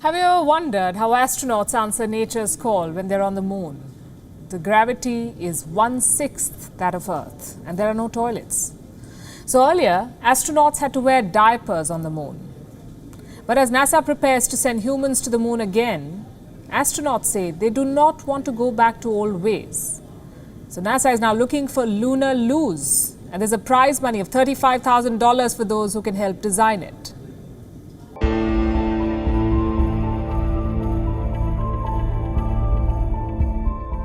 Have you ever wondered how astronauts answer nature's call when they're on the moon? The gravity is 1/6 that of Earth, and there are no toilets. So earlier, astronauts had to wear diapers on the moon. But as NASA prepares to send humans to the moon again, astronauts say they do not want to go back to old ways. So NASA is now looking for lunar loos, and there's a prize money of $35,000 for those who can help design it.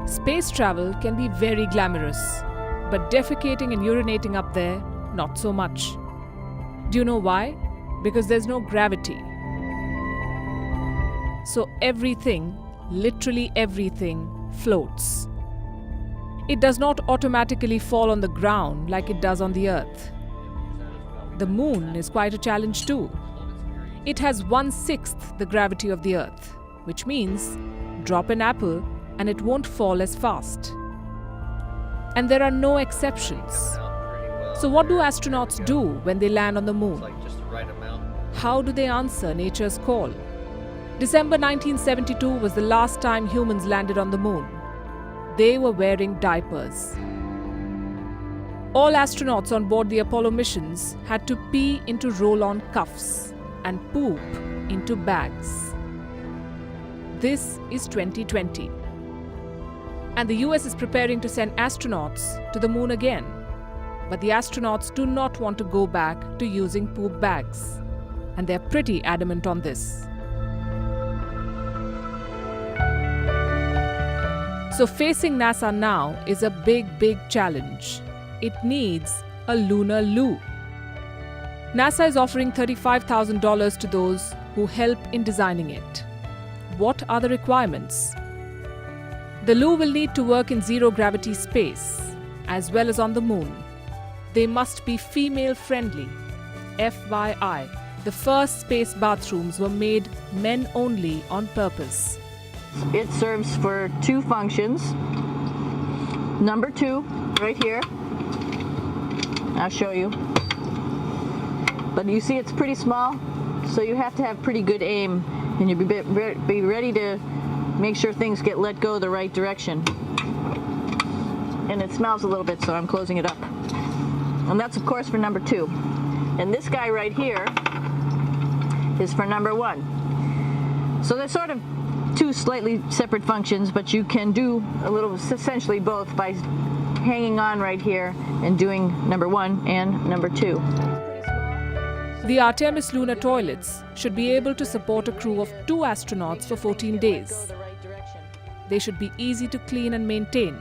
Space travel can be very glamorous, but defecating and urinating up there, not so much. Do you know why? Because there's no gravity. So everything, literally everything, floats. It does not automatically fall on the ground like it does on the Earth. The moon is quite a challenge too. It has 1/6 the gravity of the Earth, which means drop an apple and it won't fall as fast. And there are no exceptions. So what do astronauts do when they land on the moon? How do they answer nature's call? December 1972 was the last time humans landed on the moon. They were wearing diapers. All astronauts on board the Apollo missions had to pee into roll-on cuffs and poop into bags. This is 2020. And the US is preparing to send astronauts to the moon again. But the astronauts do not want to go back to using poop bags. And they're pretty adamant on this. So facing NASA now is a big challenge. It needs a lunar loo. NASA is offering $35,000 to those who help in designing it. What are the requirements? The loo will need to work in zero-gravity space, as well as on the moon. They must be female-friendly. FYI, the first space bathrooms were made men only on purpose. It serves for two functions. Number 2, right here. I'll show you. But you see it's pretty small, so you have to have pretty good aim, and you'll be ready to make sure things get let go the right direction. And it smells a little bit, so I'm closing it up. And that's, of course, for number 2. And this guy right here is for number 1. So they're sort of two slightly separate functions, but you can do a little, essentially both, by hanging on right here and doing number 1 and number 2. The Artemis lunar toilets should be able to support a crew of 2 astronauts for 14 days. They should be easy to clean and maintain.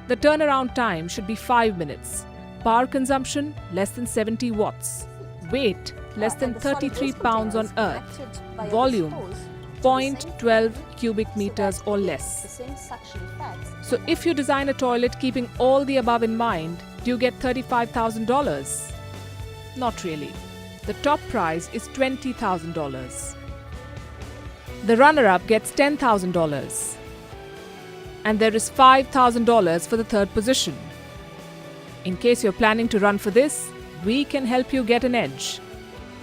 The turnaround time should be 5 minutes. Power consumption less than 70 watts. Weight less than 33 pounds on Earth. Volume 0.12 cubic meters or less. So if you design a toilet keeping all the above in mind, do you get $35,000? Not really. The top prize is $20,000. The runner-up gets $10,000. And there is $5,000 for the third position. In case you're planning to run for this, we can help you get an edge.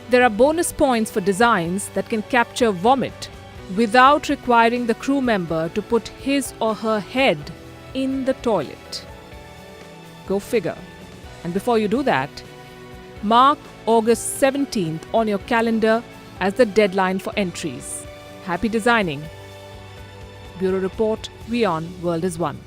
There are bonus points for designs that can capture vomit without requiring the crew member to put his or her head in the toilet. Go figure. And before you do that, mark August 17th on your calendar as the deadline for entries. Happy designing. Bureau Report, WION, World is One.